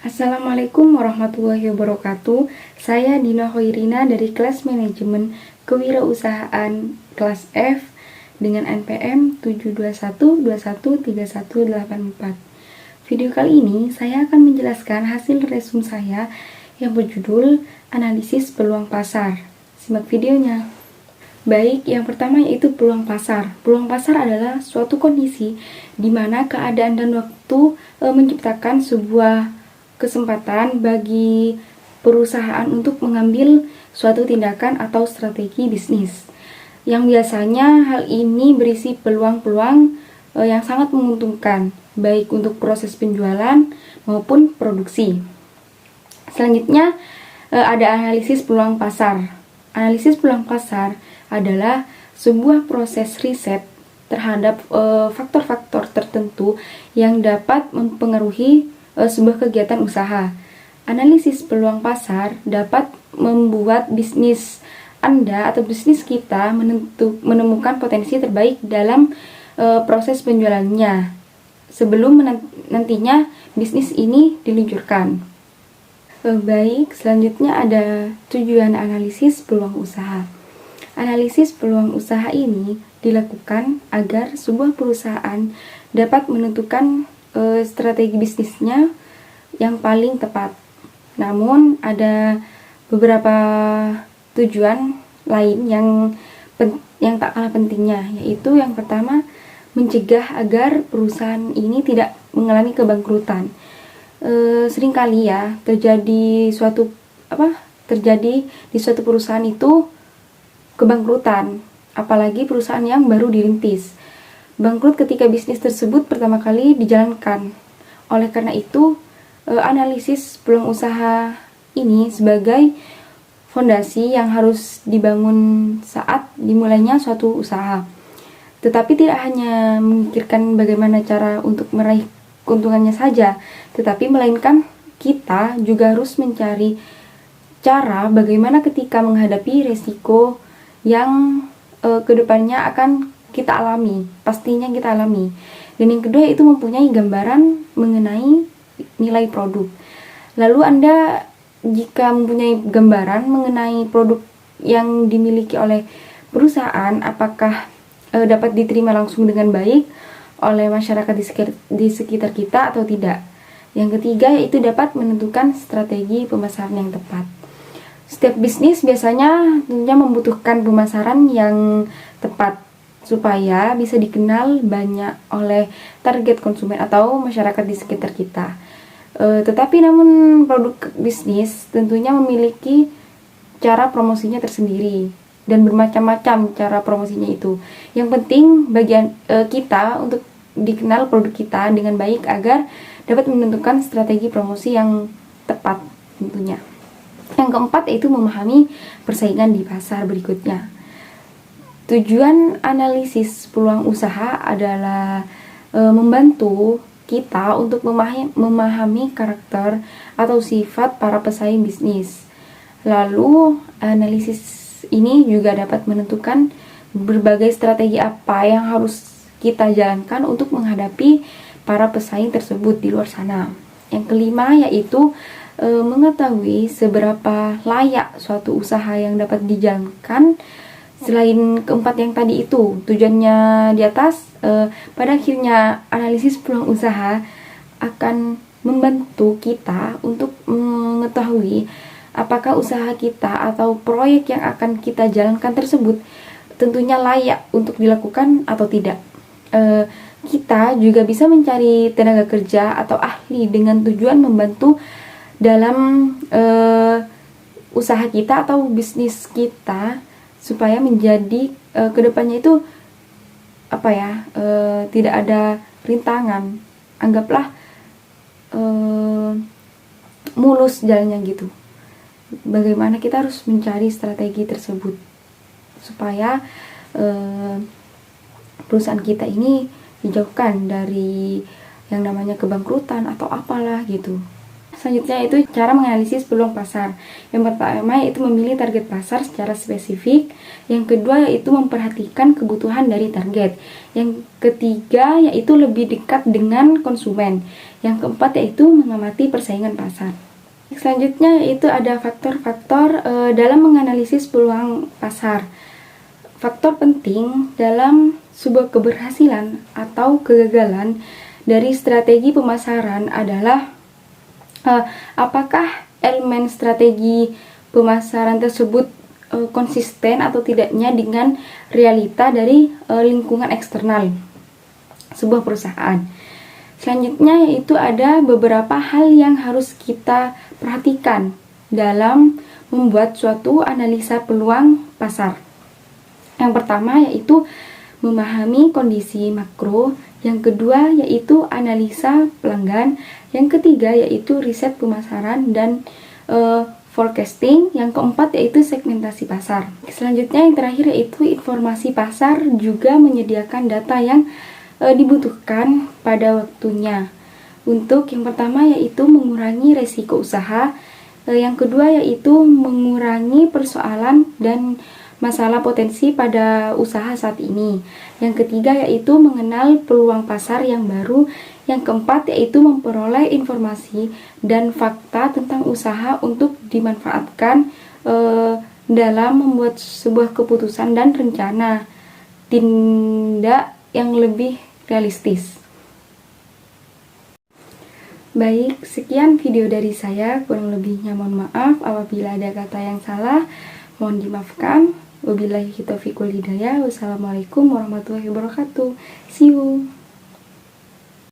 Assalamualaikum warahmatullahi wabarakatuh. Saya Dina Hoirina dari kelas manajemen kewirausahaan kelas F dengan NPM 721213184. Video kali ini saya akan menjelaskan hasil resume saya yang berjudul Analisis Peluang Pasar. Simak videonya. Baik, yang pertama yaitu peluang pasar. Peluang pasar adalah suatu kondisi di mana keadaan dan waktu menciptakan sebuah kesempatan bagi perusahaan untuk mengambil suatu tindakan atau strategi bisnis. Yang biasanya hal ini berisi peluang-peluang yang sangat menguntungkan, baik untuk proses penjualan maupun produksi. Selanjutnya ada analisis peluang pasar. Analisis peluang pasar adalah sebuah proses riset terhadap faktor-faktor tertentu yang dapat mempengaruhi sebuah kegiatan usaha. Analisis peluang pasar dapat membuat bisnis Anda atau bisnis kita menemukan potensi terbaik dalam proses penjualannya sebelum nantinya bisnis ini diluncurkan. Baik, selanjutnya ada tujuan analisis peluang usaha. Analisis peluang usaha ini dilakukan agar sebuah perusahaan dapat menentukan strategi bisnisnya yang paling tepat. Namun ada beberapa tujuan lain yang tak kalah pentingnya, yaitu yang pertama, mencegah agar perusahaan ini tidak mengalami kebangkrutan. Seringkali ya terjadi di suatu perusahaan itu kebangkrutan, apalagi perusahaan yang baru dirintis. Bangkrut ketika bisnis tersebut pertama kali dijalankan. Oleh karena itu, analisis peluang usaha ini sebagai fondasi yang harus dibangun saat dimulainya suatu usaha. Tetapi tidak hanya memikirkan bagaimana cara untuk meraih keuntungannya saja, tetapi melainkan kita juga harus mencari cara bagaimana ketika menghadapi resiko yang kedepannya akan kita alami, pastinya kita alami. Dan yang kedua itu mempunyai gambaran mengenai nilai produk. Lalu Anda jika mempunyai gambaran mengenai produk yang dimiliki oleh perusahaan, apakah dapat diterima langsung dengan baik oleh masyarakat di sekitar kita atau tidak. Yang ketiga yaitu dapat menentukan strategi pemasaran yang tepat. Setiap bisnis biasanya tentunya membutuhkan pemasaran yang tepat supaya bisa dikenal banyak oleh target konsumen atau masyarakat di sekitar kita. Tetapi namun produk bisnis tentunya memiliki cara promosinya tersendiri dan bermacam-macam cara promosinya itu. Yang penting bagian kita untuk dikenal produk kita dengan baik agar dapat menentukan strategi promosi yang tepat tentunya. Yang keempat yaitu memahami persaingan di pasar berikutnya. Tujuan analisis peluang usaha adalah membantu kita untuk memahami karakter atau sifat para pesaing bisnis. Lalu analisis ini juga dapat menentukan berbagai strategi apa yang harus kita jalankan untuk menghadapi para pesaing tersebut di luar sana. Yang kelima yaitu mengetahui seberapa layak suatu usaha yang dapat dijalankan. Selain keempat yang tadi itu tujuannya di atas, pada akhirnya analisis peluang usaha akan membantu kita untuk mengetahui apakah usaha kita atau proyek yang akan kita jalankan tersebut tentunya layak untuk dilakukan atau tidak. Kita juga bisa mencari tenaga kerja atau ahli dengan tujuan membantu dalam usaha kita atau bisnis kita supaya menjadi kedepannya itu tidak ada rintangan, anggaplah mulus jalannya gitu. Bagaimana kita harus mencari strategi tersebut supaya perusahaan kita ini dijauhkan dari yang namanya kebangkrutan atau apalah gitu. Selanjutnya itu cara menganalisis peluang pasar. Yang pertama yaitu memilih target pasar secara spesifik. Yang kedua yaitu memperhatikan kebutuhan dari target. Yang ketiga yaitu lebih dekat dengan konsumen. Yang keempat yaitu mengamati persaingan pasar. Selanjutnya yaitu ada faktor-faktor dalam menganalisis peluang pasar. Faktor penting dalam sebuah keberhasilan atau kegagalan dari strategi pemasaran adalah apakah elemen strategi pemasaran tersebut konsisten atau tidaknya dengan realita dari lingkungan eksternal sebuah perusahaan. Selanjutnya yaitu ada beberapa hal yang harus kita perhatikan dalam membuat suatu analisa peluang pasar. Yang pertama yaitu memahami kondisi makro, yang kedua yaitu analisa pelanggan, yang ketiga yaitu riset pemasaran dan forecasting, yang keempat yaitu segmentasi pasar. Selanjutnya yang terakhir yaitu informasi pasar, juga menyediakan data yang dibutuhkan pada waktunya. Untuk yang pertama yaitu mengurangi resiko usaha, yang kedua yaitu mengurangi persoalan dan masalah potensi pada usaha saat ini. Yang ketiga yaitu mengenal peluang pasar yang baru. Yang keempat yaitu memperoleh informasi dan fakta tentang usaha untuk dimanfaatkan dalam membuat sebuah keputusan dan rencana tindak yang lebih realistis. Baik, sekian video dari saya. Kurang lebihnya mohon maaf apabila ada kata yang salah, mohon dimaafkan. Wabillahi taufiq wal hidayah. Wassalamualaikum warahmatullahi wabarakatuh. See you.